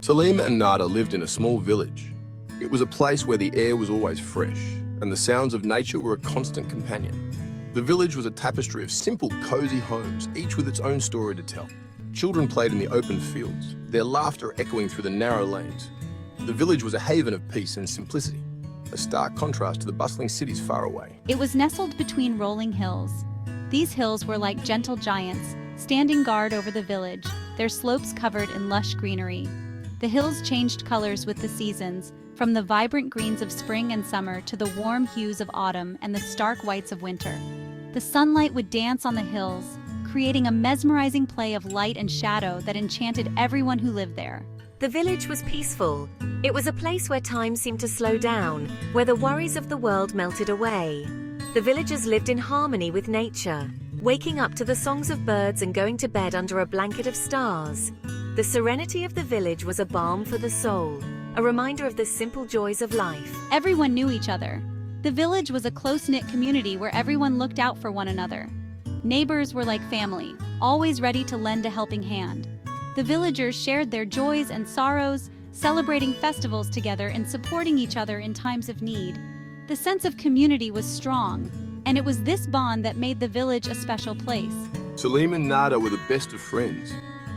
Salim and Nada lived in a small village. It was a place where the air was always fresh, and the sounds of nature were a constant companion. The village was a tapestry of simple, cozy homes, each with its own story to tell. Children played in the open fields, their laughter echoing through the narrow lanes. The village was a haven of peace and simplicity, a stark contrast to the bustling cities far away. It was nestled between rolling hills. These hills were like gentle giants, standing guard over the village, their slopes covered in lush greenery. The hills changed colors with the seasons, from the vibrant greens of spring and summer to the warm hues of autumn and the stark whites of winter. The sunlight would dance on the hills, creating a mesmerizing play of light and shadow that enchanted everyone who lived there. The village was peaceful. It was a place where time seemed to slow down, where the worries of the world melted away. The villagers lived in harmony with nature, waking up to the songs of birds and going to bed under a blanket of stars. The serenity of the village was a balm for the soul, a reminder of the simple joys of life. Everyone knew each other. The village was a close-knit community where everyone looked out for one another. Neighbors were like family, always ready to lend a helping hand. The villagers shared their joys and sorrows, celebrating festivals together and supporting each other in times of need. The sense of community was strong, and it was this bond that made the village a special place. Salim and Nada were the best of friends.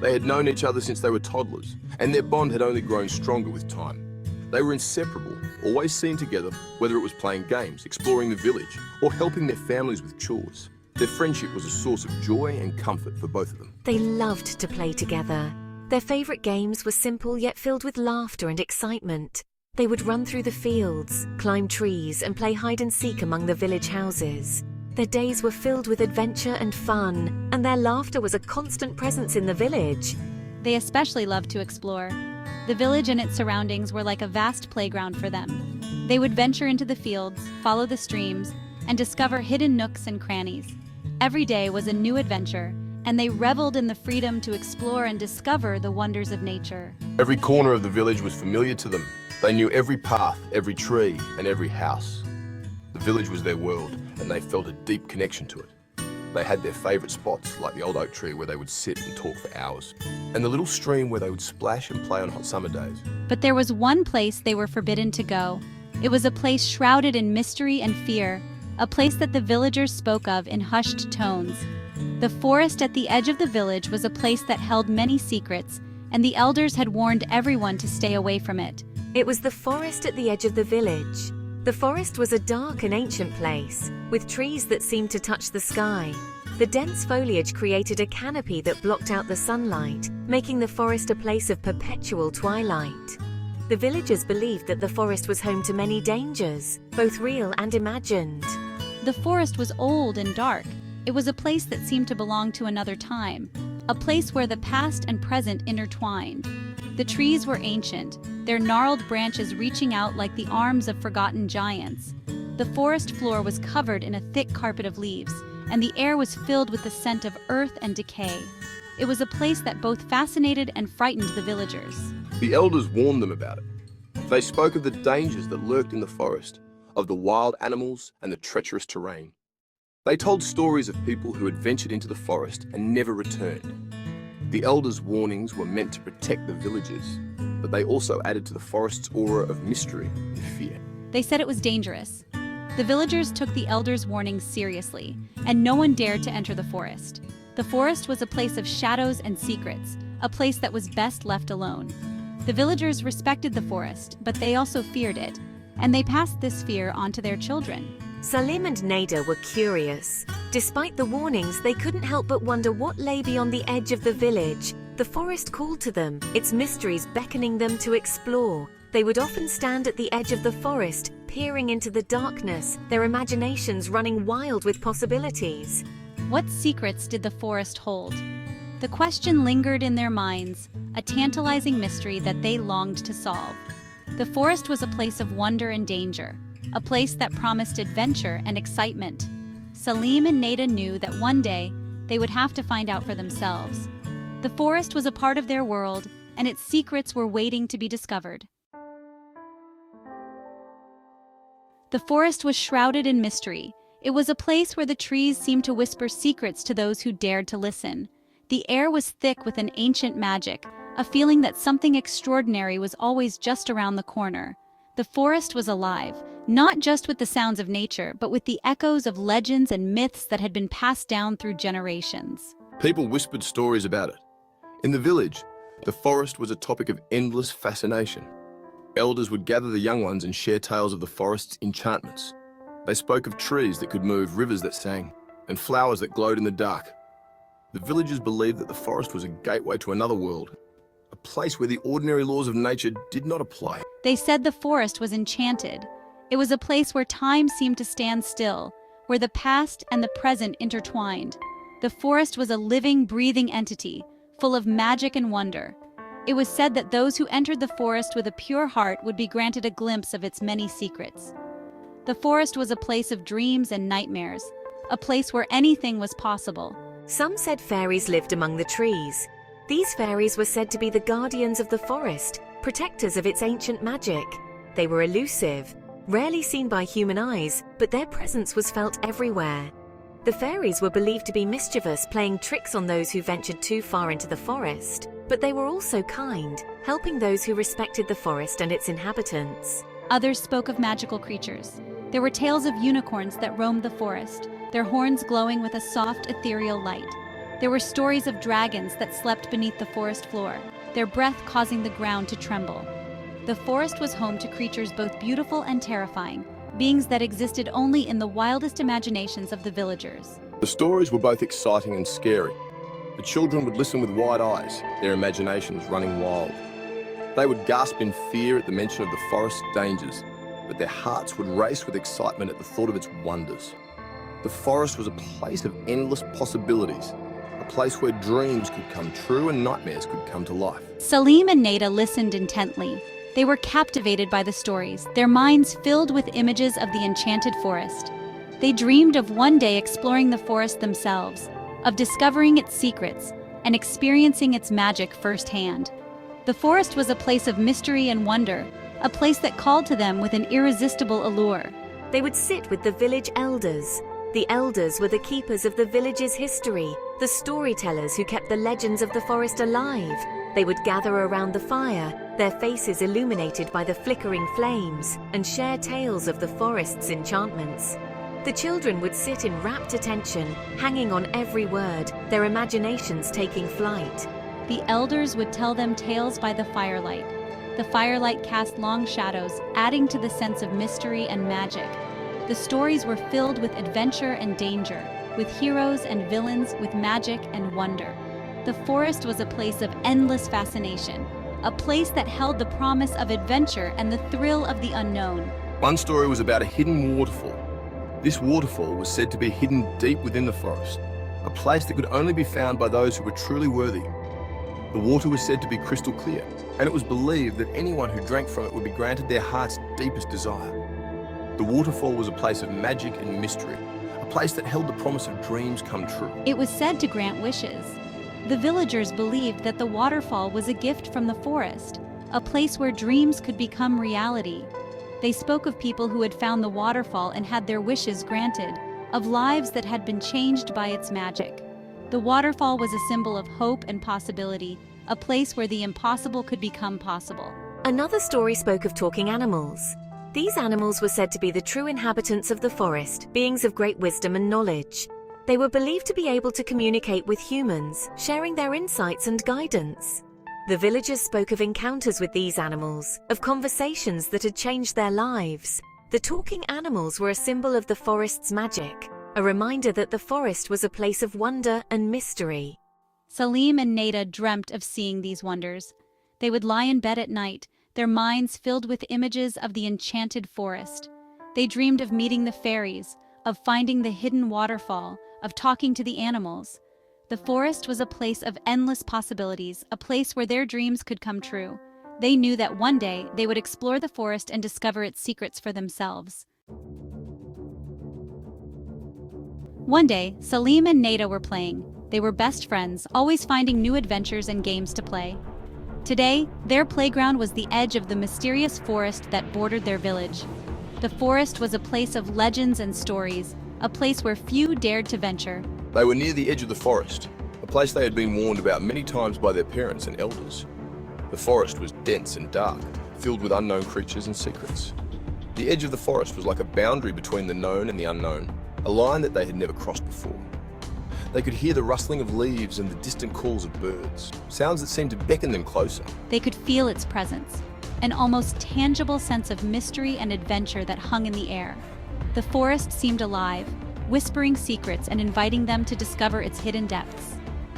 They had known each other since they were toddlers, and their bond had only grown stronger with time. They were inseparable, always seen together, whether it was playing games, exploring the village, or helping their families with chores. Their friendship was a source of joy and comfort for both of them. They loved to play together. Their favorite games were simple yet filled with laughter and excitement. They would run through the fields, climb trees, and play hide and seek among the village houses. Their days were filled with adventure and fun, and their laughter was a constant presence in the village. They especially loved to explore. The village and its surroundings were like a vast playground for them. They would venture into the fields, follow the streams, and discover hidden nooks and crannies. Every day was a new adventure, and they reveled in the freedom to explore and discover the wonders of nature. Every corner of the village was familiar to them. They knew every path, every tree, and every house. The village was their world, and they felt a deep connection to it. They had their favourite spots, like the old oak tree where they would sit and talk for hours, and the little stream where they would splash and play on hot summer days. But there was one place they were forbidden to go. It was a place shrouded in mystery and fear, a place that the villagers spoke of in hushed tones. The forest at the edge of the village was a place that held many secrets, and the elders had warned everyone to stay away from it. It was the forest at the edge of the village. The forest was a dark and ancient place, with trees that seemed to touch the sky. The dense foliage created a canopy that blocked out the sunlight, making the forest a place of perpetual twilight. The villagers believed that the forest was home to many dangers, both real and imagined. The forest was old and dark. It was a place that seemed to belong to another time, a place where the past and present intertwined. The trees were ancient, their gnarled branches reaching out like the arms of forgotten giants. The forest floor was covered in a thick carpet of leaves, and the air was filled with the scent of earth and decay. It was a place that both fascinated and frightened the villagers. The elders warned them about it. They spoke of the dangers that lurked in the forest, of the wild animals and the treacherous terrain. They told stories of people who had ventured into the forest and never returned. The elders' warnings were meant to protect the villagers, but they also added to the forest's aura of mystery and fear. They said it was dangerous. The villagers took the elders' warnings seriously, and no one dared to enter the forest. The forest was a place of shadows and secrets, a place that was best left alone. The villagers respected the forest, but they also feared it, and they passed this fear on to their children. Salim and Nada were curious. Despite the warnings, they couldn't help but wonder what lay beyond the edge of the village. The forest called to them, its mysteries beckoning them to explore. They would often stand at the edge of the forest, peering into the darkness, their imaginations running wild with possibilities. What secrets did the forest hold? The question lingered in their minds, a tantalizing mystery that they longed to solve. The forest was a place of wonder and danger, a place that promised adventure and excitement. Salim and Nada knew that one day they would have to find out for themselves. The forest was a part of their world, and its secrets were waiting to be discovered. The forest was shrouded in mystery. It was a place where the trees seemed to whisper secrets to those who dared to listen. The air was thick with an ancient magic, a feeling that something extraordinary was always just around the corner. The forest was alive, not just with the sounds of nature, but with the echoes of legends and myths that had been passed down through generations. People whispered stories about it. In the village, the forest was a topic of endless fascination. Elders would gather the young ones and share tales of the forest's enchantments. They spoke of trees that could move, rivers that sang, and flowers that glowed in the dark. The villagers believed that the forest was a gateway to another world, a place where the ordinary laws of nature did not apply. They said the forest was enchanted. It was a place where time seemed to stand still, where the past and the present intertwined. The forest was a living, breathing entity, full of magic and wonder. It was said that those who entered the forest with a pure heart would be granted a glimpse of its many secrets. The forest was a place of dreams and nightmares, a place where anything was possible. Some said fairies lived among the trees. These fairies were said to be the guardians of the forest, protectors of its ancient magic. They were elusive, rarely seen by human eyes, but their presence was felt everywhere. The fairies were believed to be mischievous, playing tricks on those who ventured too far into the forest, but they were also kind, helping those who respected the forest and its inhabitants. Others spoke of magical creatures. There were tales of unicorns that roamed the forest, their horns glowing with a soft, ethereal light. There were stories of dragons that slept beneath the forest floor, their breath causing the ground to tremble. The forest was home to creatures both beautiful and terrifying, beings that existed only in the wildest imaginations of the villagers. The stories were both exciting and scary. The children would listen with wide eyes, their imaginations running wild. They would gasp in fear at the mention of the forest's dangers, but their hearts would race with excitement at the thought of its wonders. The forest was a place of endless possibilities, a place where dreams could come true and nightmares could come to life. Salim and Nada listened intently. They were captivated by the stories, their minds filled with images of the enchanted forest. They dreamed of one day exploring the forest themselves, of discovering its secrets and experiencing its magic firsthand. The forest was a place of mystery and wonder, a place that called to them with an irresistible allure. They would sit with the village elders. The elders were the keepers of the village's history, the storytellers who kept the legends of the forest alive. They would gather around the fire, their faces illuminated by the flickering flames, and share tales of the forest's enchantments. The children would sit in rapt attention, hanging on every word, their imaginations taking flight. The elders would tell them tales by the firelight. The firelight cast long shadows, adding to the sense of mystery and magic. The stories were filled with adventure and danger, with heroes and villains, with magic and wonder. The forest was a place of endless fascination, a place that held the promise of adventure and the thrill of the unknown. One story was about a hidden waterfall. This waterfall was said to be hidden deep within the forest, a place that could only be found by those who were truly worthy. The water was said to be crystal clear, and it was believed that anyone who drank from it would be granted their heart's deepest desire. The waterfall was a place of magic and mystery, a place that held the promise of dreams come true. It was said to grant wishes. The villagers believed that the waterfall was a gift from the forest, a place where dreams could become reality. They spoke of people who had found the waterfall and had their wishes granted, of lives that had been changed by its magic. The waterfall was a symbol of hope and possibility, a place where the impossible could become possible. Another story spoke of talking animals. These animals were said to be the true inhabitants of the forest, beings of great wisdom and knowledge. They were believed to be able to communicate with humans, sharing their insights and guidance. The villagers spoke of encounters with these animals, of conversations that had changed their lives. The talking animals were a symbol of the forest's magic, a reminder that the forest was a place of wonder and mystery. Salim and Nada dreamt of seeing these wonders. They would lie in bed at night, their minds filled with images of the enchanted forest. They dreamed of meeting the fairies, of finding the hidden waterfall, of talking to the animals. The forest was a place of endless possibilities, a place where their dreams could come true. They knew that one day they would explore the forest and discover its secrets for themselves. One day, Salim and Nada were playing. They were best friends, always finding new adventures and games to play. Today, their playground was the edge of the mysterious forest that bordered their village. The forest was a place of legends and stories, a place where few dared to venture. They were near the edge of the forest, a place they had been warned about many times by their parents and elders. The forest was dense and dark, filled with unknown creatures and secrets. The edge of the forest was like a boundary between the known and the unknown, a line that they had never crossed before. They could hear the rustling of leaves and the distant calls of birds, sounds that seemed to beckon them closer. They could feel its presence, an almost tangible sense of mystery and adventure that hung in the air. The forest seemed alive, whispering secrets and inviting them to discover its hidden depths.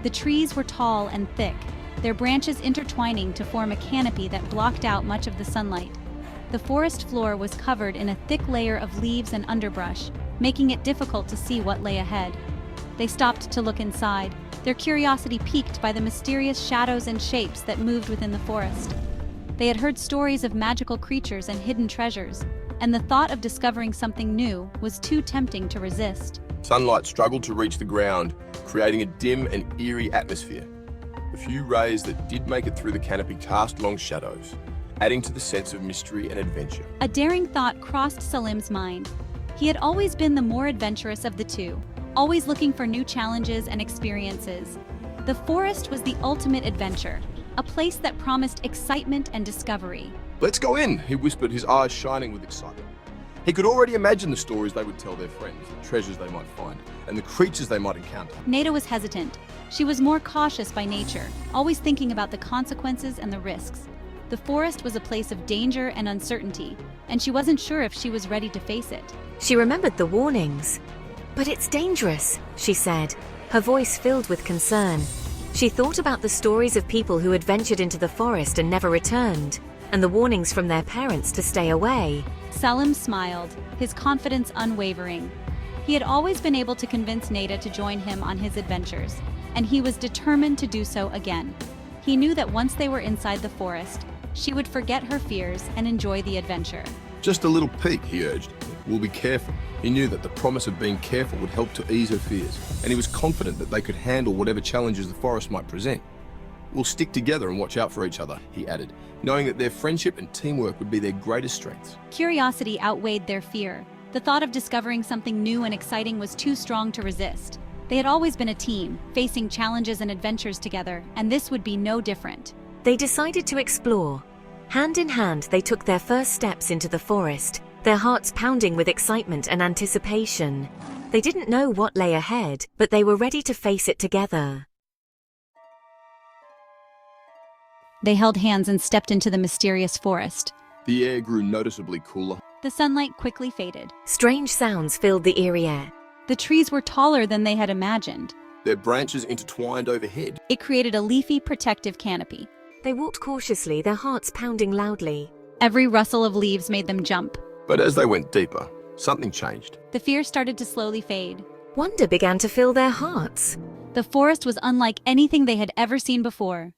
The trees were tall and thick, their branches intertwining to form a canopy that blocked out much of the sunlight. The forest floor was covered in a thick layer of leaves and underbrush, making it difficult to see what lay ahead. They stopped to look inside, their curiosity piqued by the mysterious shadows and shapes that moved within the forest. They had heard stories of magical creatures and hidden treasures, and the thought of discovering something new was too tempting to resist. Sunlight struggled to reach the ground, creating a dim and eerie atmosphere. The few rays that did make it through the canopy cast long shadows, adding to the sense of mystery and adventure. A daring thought crossed Salim's mind. He had always been the more adventurous of the two, always looking for new challenges and experiences. The forest was the ultimate adventure, a place that promised excitement and discovery. "Let's go in," he whispered, his eyes shining with excitement. He could already imagine the stories they would tell their friends, the treasures they might find, and the creatures they might encounter. Neda was hesitant. She was more cautious by nature, always thinking about the consequences and the risks. The forest was a place of danger and uncertainty, and she wasn't sure if she was ready to face it. She remembered the warnings. "But it's dangerous," she said, her voice filled with concern. She thought about the stories of people who had ventured into the forest and never returned, and the warnings from their parents to stay away. Salim smiled, his confidence unwavering. He had always been able to convince Neda to join him on his adventures, and he was determined to do so again. He knew that once they were inside the forest, she would forget her fears and enjoy the adventure. "Just a little peek," he urged. "We'll be careful." He knew that the promise of being careful would help to ease her fears, and he was confident that they could handle whatever challenges the forest might present. "We'll stick together and watch out for each other," he added, knowing that their friendship and teamwork would be their greatest strengths. Curiosity outweighed their fear. The thought of discovering something new and exciting was too strong to resist. They had always been a team, facing challenges and adventures together, and this would be no different. They decided to explore. Hand in hand, they took their first steps into the forest, their hearts pounding with excitement and anticipation. They didn't know what lay ahead, but they were ready to face it together. They held hands and stepped into the mysterious forest. The air grew noticeably cooler. The sunlight quickly faded. Strange sounds filled the eerie air. The trees were taller than they had imagined. Their branches intertwined overhead. It created a leafy, protective canopy. They walked cautiously, their hearts pounding loudly. Every rustle of leaves made them jump. But as they went deeper, something changed. The fear started to slowly fade. Wonder began to fill their hearts. The forest was unlike anything they had ever seen before.